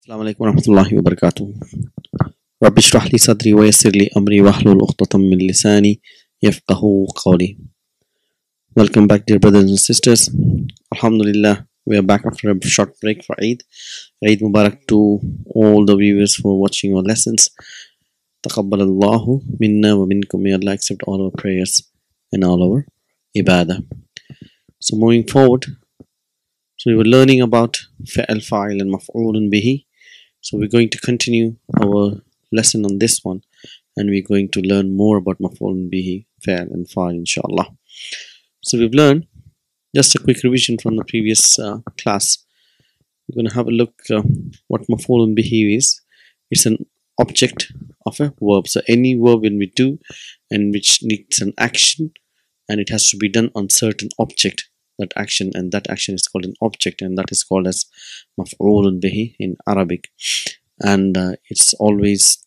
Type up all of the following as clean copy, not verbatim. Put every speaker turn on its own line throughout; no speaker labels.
السلام عليكم ورحمة الله وبركاته. رب اشرح لي صدري ويسر لي أمري واحلل عقدة من لساني يفقهوا قولي. Welcome back, dear brothers and sisters. Alhamdulillah, we are back after a short break for Eid. Eid Mubarak to all the viewers for watching our lessons. تقبل الله منا ومنكم. May Allah accept all our prayers and all our ibadah. So moving forward, so we were learning about فعل فاعل and مفعول به. So we're going to continue our lesson on this one, and we're going to learn more about Mafool Bihi, Fa'al and Fa'il, inshallah. So we've learned just a quick revision from the previous class. We're going to have a look what Mafool Bihi is. It's an object of a verb. So any verb when we do and which needs an action, and it has to be done on certain object, that action is called an object, and that is called as Maf'ulun Bihi in Arabic, and it's always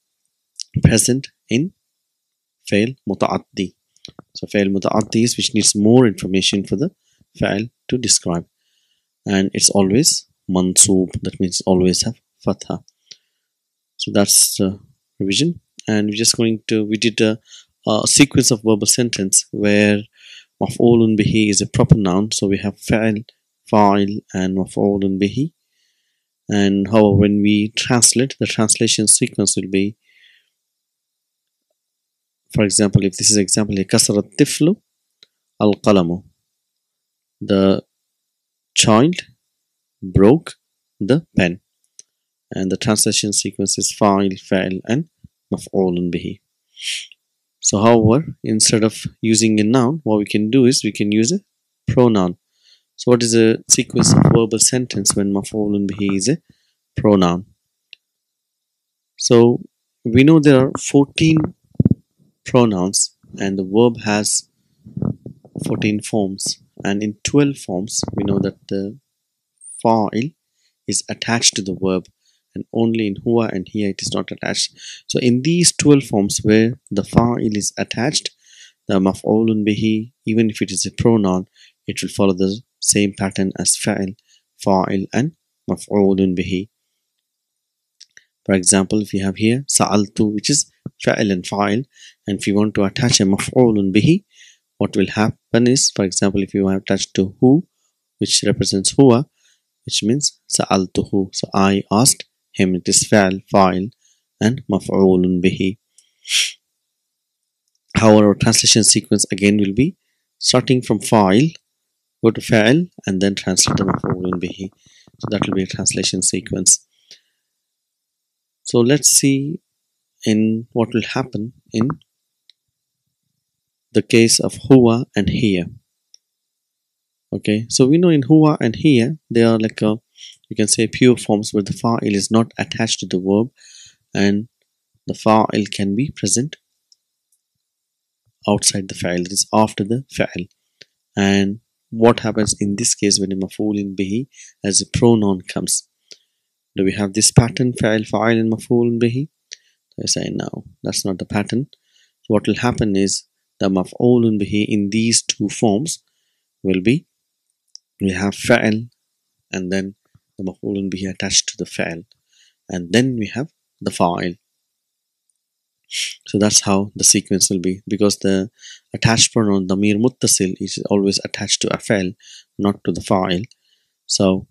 present in Fa'il Muta'addi. So Fa'il Muta'addi is which needs more information for the Fa'il to describe, and it's always Mansoob, that means always have Fatha. So that's the revision, and we did a sequence of verbal sentence where Maf'ulun Bihi is a proper noun, so we have Fa'il, Fa'il and Maf'ulun Bihi. And however, when we translate, the translation sequence will be, for example, if this is example, Kasara Tiflu Al Qalamu, the child broke the pen, and the translation sequence is Fa'il, Fa'il and Maf'ulun Bihi. So however, instead of using a noun, what we can do is we can use a pronoun. So what is a sequence of verbal sentence when Maf'ulun Bihi is a pronoun? So we know there are 14 pronouns, and the verb has 14 forms, and in 12 forms we know that the fa'il is attached to the verb, and only in huwa and here it is not attached. So in these 12 forms where the fa'il is attached, the maf'ulun bihi, even if it is a pronoun, it will follow the same pattern as fa'il, fa'il and maf'ulun bihi. For example, if you have here sa'altu, which is fa'il and fa'il, and if you want to attach a maf'ulun bihi, what will happen is, for example, if you have attached to hu, which represents huwa, which means sa'altuhu, so I asked him, it is fa'il, fa'il and maf'ulun bihi. However, our translation sequence again will be starting from fa'il, go to fa'il and then translate the maf'ulun bihi. So that will be a translation sequence. So let's see in what will happen in the case of huwa and here. Okay, so we know in huwa and here they are like a, you can say, pure forms where the fa'il is not attached to the verb, and the fa'il can be present outside the fa'il, that is after the fa'il. And what happens in this case when a maf'ulun bihi as a pronoun comes? Do we have this pattern, fa'il, fa'il and maf'ulun bihi? I say no, that's not the pattern. So what will happen is the maf'ulun bihi in these two forms will be, we have fa'il and then the maf'ulun bihi attached to the fa'il, and then we have the fa'il. So that's how the sequence will be, because the attached pronoun damir muttasil is always attached to a fa'il, not to the fa'il. So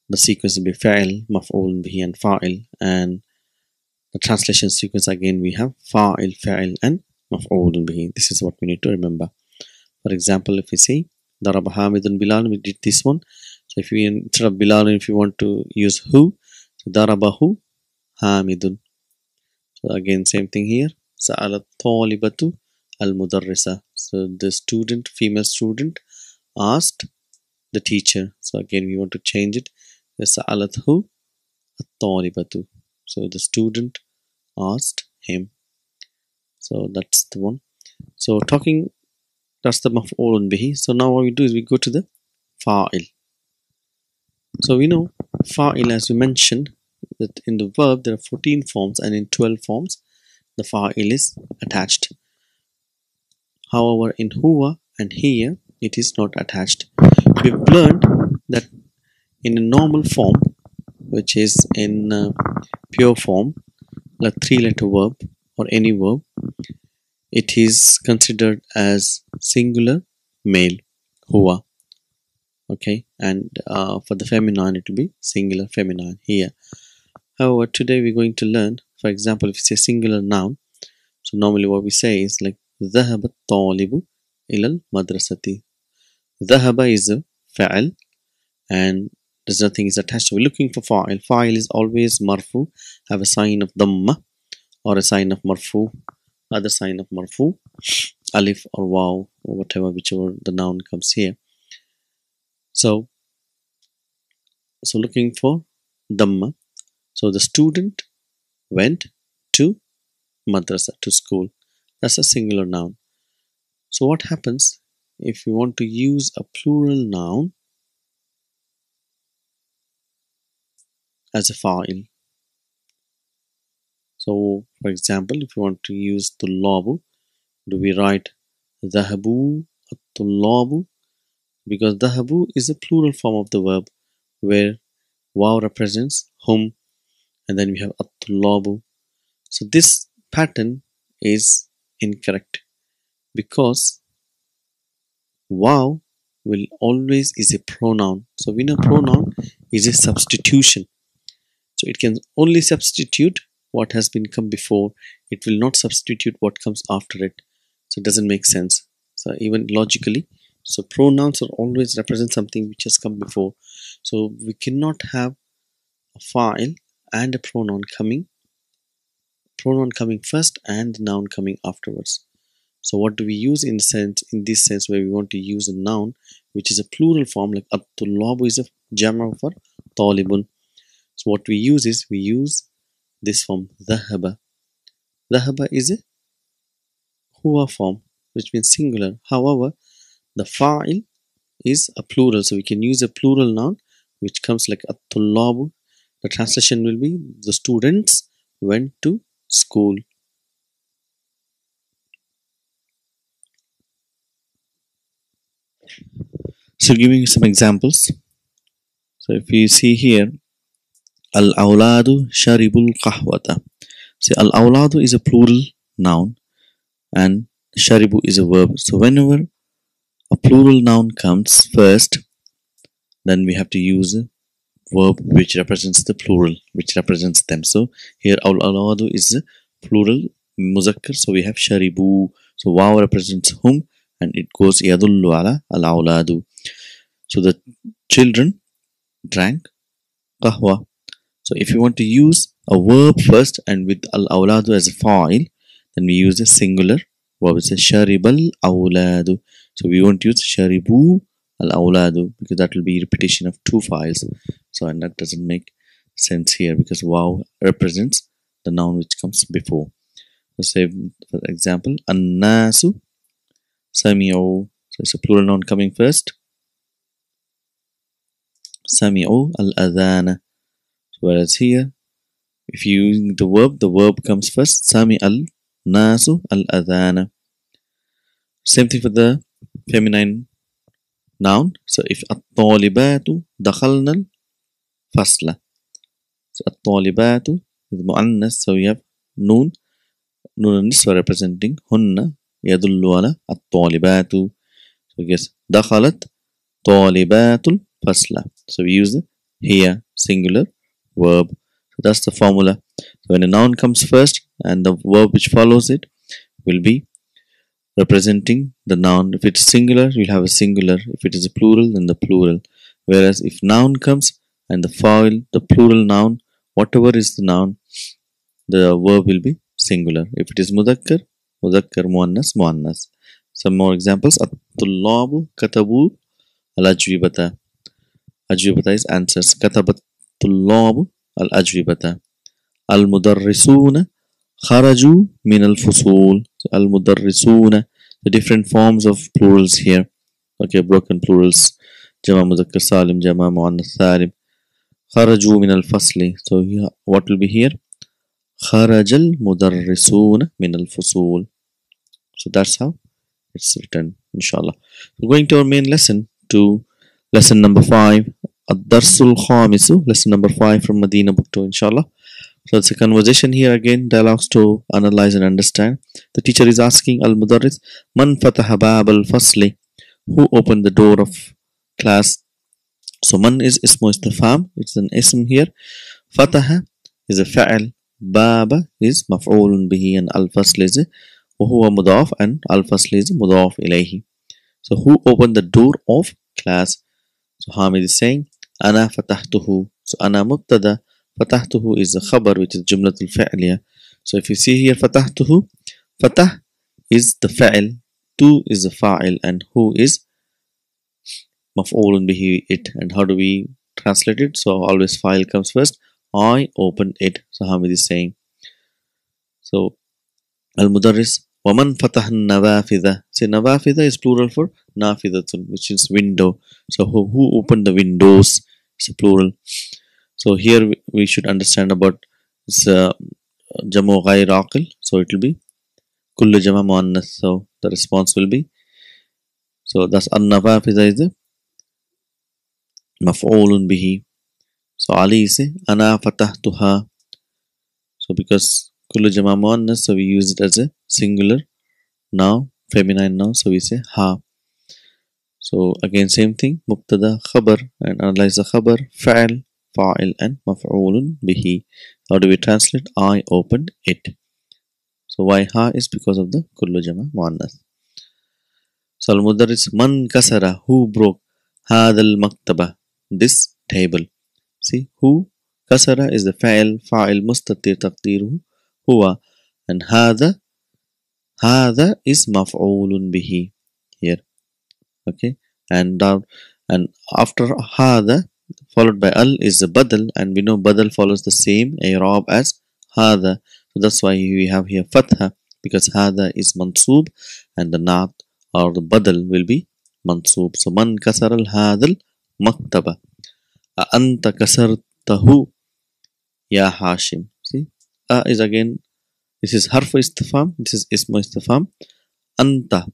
the sequence will be fa'il, maf'ulun bihi and fa'il, and the translation sequence again we have fa'il, fa'il and maf'ulun bihi. This is what we need to remember. For example, if we say daraba Hamidun Bilal, we did this one. So if we, instead of Bilal, if you want to use who, so darabahu Hamidun. So again same thing here, sa'alat talibatu al mudarrisa, so the student, female student, asked the teacher. So again we want to change it, sa'alathu at talibatu, so the student asked him. So that's the one. So talking, that's the maf'ulun bihi. So now what we do is we go to the fa'il. So we know fa'il, as we mentioned, that in the verb there are 14 forms, and in 12 forms the fa'il is attached. However, in huwa and here it is not attached. We've learned that in a normal form which is in pure form, like 3-letter verb or any verb, it is considered as singular male, huwa. Okay, and for the feminine it will be singular feminine here. However, today we're going to learn, for example, if it's a singular noun, so normally what we say is like ذهب الطالب إلى المدرسة. ذهب is a fa'al and there's nothing is attached. So we're looking for fa'il. Fa'il is always marfu, have a sign of dhamma or a sign of marfu, other sign of marfu, alif or waw or whatever, whichever the noun comes here. So looking for dhamma. So the student went to madrasa, to school. That's a singular noun. So what happens if you want to use a plural noun as a fa'il? So for example, if you want to use tullabu, do we write dhahabu at-tullabu? Because dhahabu is a plural form of the verb where waw represents whom and then we have at-tullabu. So this pattern is incorrect because waw will always is a pronoun. So we know pronoun is a substitution. So it can only substitute what has been come before. It will not substitute what comes after it. So it doesn't make sense. So even logically, so pronouns are always represent something which has come before. So we cannot have a fa'il and a pronoun coming first and the noun coming afterwards. So what do we use in this sense where we want to use a noun which is a plural form, like at-tullabu is a jama for talibun. So what we use is we use this form dhahaba. Dhahaba is a huwa form which means singular. However, the fa'il is a plural, so we can use a plural noun which comes like at-tullabu. The translation will be the students went to school. So giving you some examples. So if you see here, al-awladu sharibul qahwata. See, al-awladu is a plural noun and sharibu is a verb. So whenever a plural noun comes first, then we have to use a verb which represents the plural, which represents them. So here al-awladu is a plural muzakkar, so we have sharibu. So waw represents whom and it goes yadullu ala al-awladu. So the children drank qahwa. So if you want to use a verb first and with al-awladu as a fa'il, then we use a singular verb. It's a sharibal awladu. So we won't use sharibu al-awladu because that will be repetition of two files. So and that doesn't make sense here because waw represents the noun which comes before. So say for example, an-nasu sami'u. So it's a plural noun coming first. Sami'u al-adhana. Whereas here, if you use the verb comes first. Sami al-nasu al-adhana. Same thing for the feminine noun. So if at-talibatu dakhalna al-fasla. So at-talibatu is mu'annas. So we have noon al-niswa representing hunna yadullu ala at-talibatu. So I guess dakhalat talibatul fasla. So we use the here singular verb. So that's the formula. So when a noun comes first and the verb which follows it will be representing the noun. If it's singular, we'll have a singular. If it is a plural, then the plural. Whereas if noun comes and the fa'il, the plural noun, whatever is the noun, the verb will be singular. If it is mudakkar, mudakkar, muannas, muannas. Some more examples. At-tullabu katabu al-ajwibata. Ajwibata is answers. Katabat tullabu al-ajwibata. Al-mudarrisuna kharaju min al-fusul. Al-mudarrisuna. The different forms of plurals here. Okay, broken plurals. Jama muzakkar salim, jama muannas salim. Kharaju min al-fasli. So here, what will be here? Kharajal mudarrisuna min al-fusul. So that's how it's written, inshallah. We're going to our main lesson, to lesson number 5, Ad-Darsul Khamisu, lesson number 5 from Madina book 2, inshallah. So it's a conversation here again, dialogues to analyze and understand. The teacher is asking Al-Mudarris, Man fataha bab al-fasli? Who opened the door of class? So man is ismu istifham, it's an ism here. Fataha is a fa'al. Baba is maf'ulun bihi, and al-fasl is وهو مضاف, and al-fasl is mudaf ilayhi. So who opened the door of class? So Hamid is saying Ana fatahtuhu. So Ana mubtada, fatahtuhu is the khabar, which is Jumlatul Fi'liyah. So if you see here fatahtuhu, fatah is the fa'il, tu is the fa'il, and who is maf'ulun bihi, it. And how do we translate it? So always fa'il comes first. I opened it. So Hamid is saying. So Al-Mudarris, وَمَنْ فَتَحَ النَّوَافِذَ. Say Nawafidha is plural for Nafidatun, which is window. So who opened the windows? It's a plural. So here we should understand about this Jamu Ghair Aqil. So it will be Kullu Jama Muannath. So the response will be, so thus An-Nawafidha is the Maf'ulun bihi. So Ali is Ana Fatahtuha. So because Kullu Jama Muannath, so we use it as a singular now, feminine now, so we say ha. So again same thing, mubtada, khabar, and analyze the khabar, fa'il, fa'il, and maf'ulun bihi. How do we translate? I opened it. So why ha is because of the kullu jama muannath. So al-mudarris, man kasara, who broke hadal maktaba, this table. See, who kasara is the fa'il, fa'il mustatir taqdiruhu huwa, and hada is maf'ulun bihi here. Okay, and after hada followed by al is the badal, and we know badal follows the same i'rab as hada. So that's why we have here fatha, because hada is mansub and the naat or the badal will be mansub. So man kasar al hadal maktaba, anta kasartahu ya Hashim. See, is again, this is harf istifham, this is ismu istifham. Anta,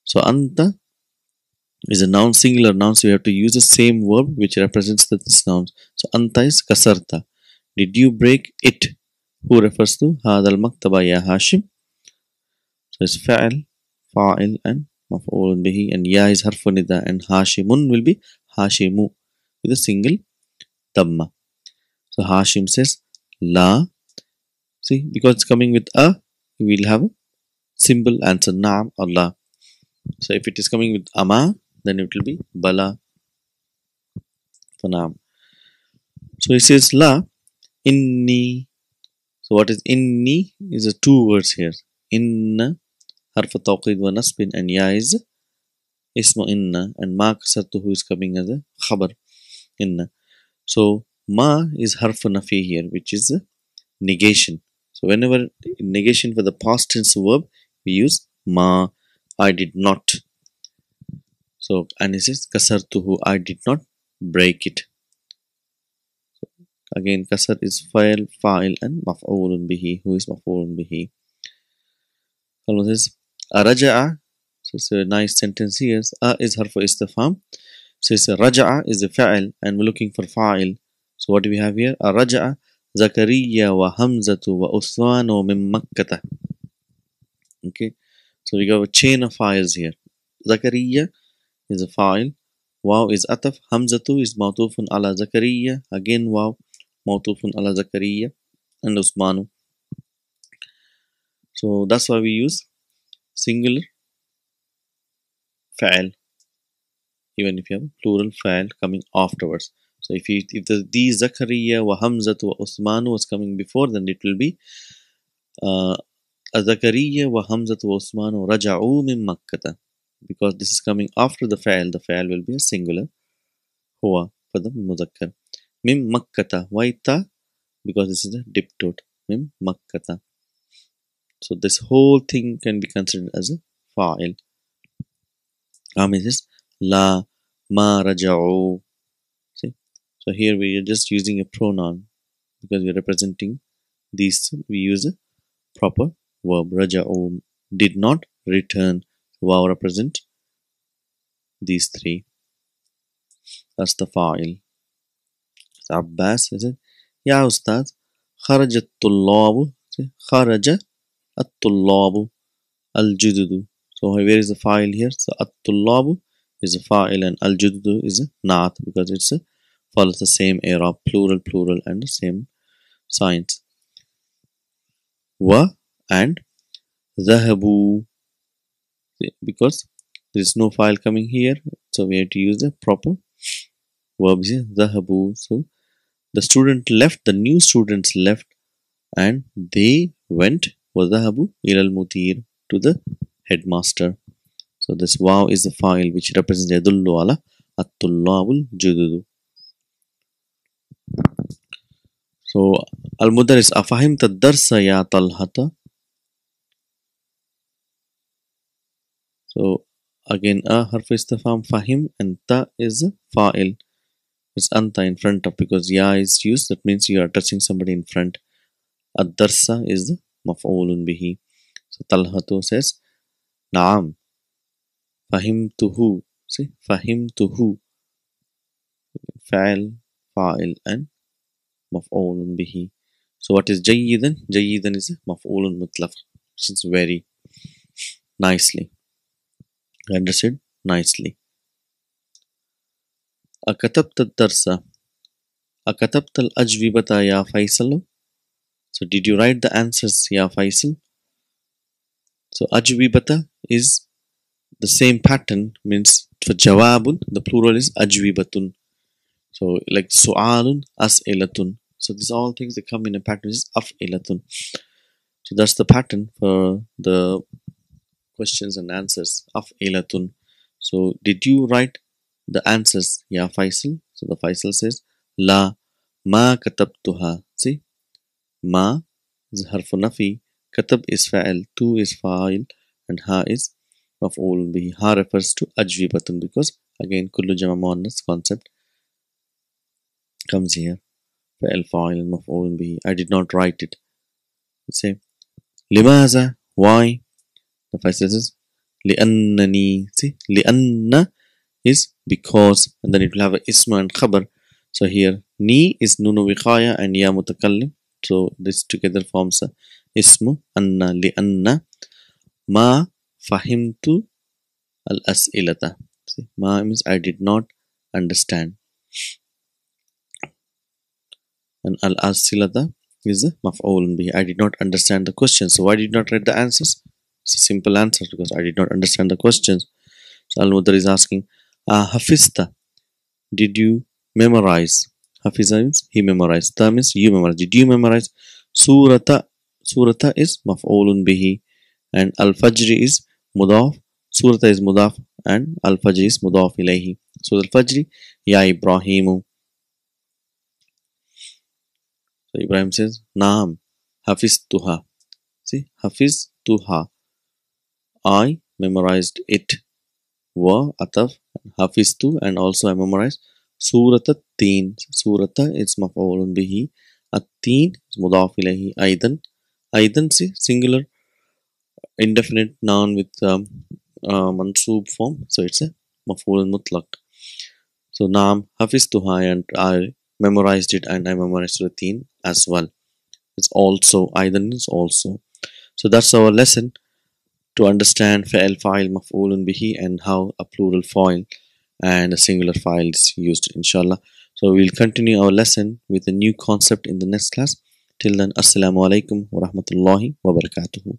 so anta is a noun, singular noun, so you have to use the same verb which represents this noun. So anta is kasarta, did you break it? Who refers to hadal maktaba ya Hashim? So it's fa'il, fa'il, and maf'ulun bihi, and ya is harfun nida, and Hashimun will be Hashimu with a single dhamma. So Hashim says la. See, because it's coming with a, we will have a simple answer, naam or la. So if it is coming with ama, then it will be bala for naam. So he says la, inni. So what is inni? Is a two words here. Inna, harf tawqid wa nasbin, and ya is ismu inna, and ma kasartuhu is coming as a khabar inna. So ma is harf nafi here, which is a negation. So whenever negation for the past tense verb, we use ma. I did not. So, and it says kasartuhu, I did not break it. So, again, kasar is fa'il, fa'il, and maf'ulun bihi. Who is maf'ulun bihi? Allah says araja'a. So it's a nice sentence here. A is harfu istifham. So it's raja'a is a fa'il, and we're looking for fa'il. So what do we have here? Araja'a Zakariya wa Hamzatu wa Uthmanu min Makkata. Okay, so we got a chain of files here. Zakariya is a file, wow is ataf, Hamzatu is mawtufun ala Zakariya, again wow, mawtufun ala Zakariya, and Usmanu. So that's why we use singular fa'il, even if you have a plural fa'il coming afterwards. So if the Zakariya wa Hamzatu wa Usmanu was coming before, then it will be Zakariya wa Hamzatu wa Usmanu raja'u min Makkata. Because this is coming after the fa'il will be a singular, huwa for the mudhakkar. Mim Makkata, why ta? Because this is a diptote, mim Makkata. So this whole thing can be considered as a fa'il. Amid is la ma raja'u. See, so here we are just using a pronoun because we are representing these. We use a proper verb. Raja'u, did not return. Wow represent these three. That's the fa'il. Abbas, is it? Ya Ustad, خرج الطلاب, خرج الطلاب الجدد. So where is the file here? So الطلاب is a file and al-jududu is a naat because it's a follows the same era, plural and the same signs. Wa and ذهبوا, because there is no file coming here, so we have to use the proper verb here. ذهبوا. So the student left, the new students left, and they went وذهبوا إلى المدير, to the headmaster. So this wow is the file which represents يدل على الطلاب الجدد. So المدرس أفهمت الدرس يا طلحة. So again حرف استفهام فهم, and ta is a fa'il. It's anta in front of, because ya is used, that means you are touching somebody in front. الدرس is the مفعول به. So طلحة says نعم فهمته. See, فهمته فعل فاعل and مفعول به. So what is جيدا? جيدا is مفعول مطلق, which is very nicely. Understood? Nicely. أكتبت الدرس. أكتبت الأجوبة يا فيصل. So did you write the answers يا فيصل? So أجوبة is the same pattern, means for جواب the plural is أجوبة. So like سؤال أسئلة. So these all things that come in a pattern is أفئلة. So that's the pattern for the questions and answers, أفئلة. So did you write the answers يا فيصل? So the Faisal says لا ما كتبتها. See, ما is حرف نفي, كتب is فاعل, تو is فاعل, and ها is مفعول به. ها refers to أجوبة because again كل جمع مؤنث concept comes here. فعل فاعل مفعول به. I did not write it. You say لماذا? Why? The Faisal says لأنني. See, لأن is because, and then it will have a isma and khabar. So here ni is nunu wiqaya and ya mutakallim. So this together forms a ismu anna li anna ma fahimtu al as'ilata. See, ma means I did not understand, and al as'ilata is a maf'ul bihi. I did not understand the question. So why did not write the answers? It's a simple answer, because I did not understand the questions. So al-mudar is asking hafista, did you memorize? Hafiza means he memorized. Ta means you memorize. Did you memorize? Surata. Surata is maf'ulun bihi, and al-fajri is mudaf. Surata is mudaf, and al-fajri is mudaf ilayhi. So al-fajri ya Ibrahimu. So Ibrahim says naam hafiztuha. See, hafiztuha, I memorized it. Wa ataf hafiztu, and also I memorized Surata Teen. Surata is maf'ulun bihi. At-teen is mudaf ilayhi. Aidan. Aidan, see, singular indefinite noun with mansoob form. So it's a maf'ulun mutlaq. So naam hafiztuha, and I memorized it, and I memorized Teen as well. It's also, Aidan is also. So that's our lesson to understand fa'il, fa'il, maf'ulun bihi, and how a plural fa'il and a singular file is used, inshallah. So we'll continue our lesson with a new concept in the next class. Till then, assalamu alaikum wa rahmatullahi wa barakatuhu.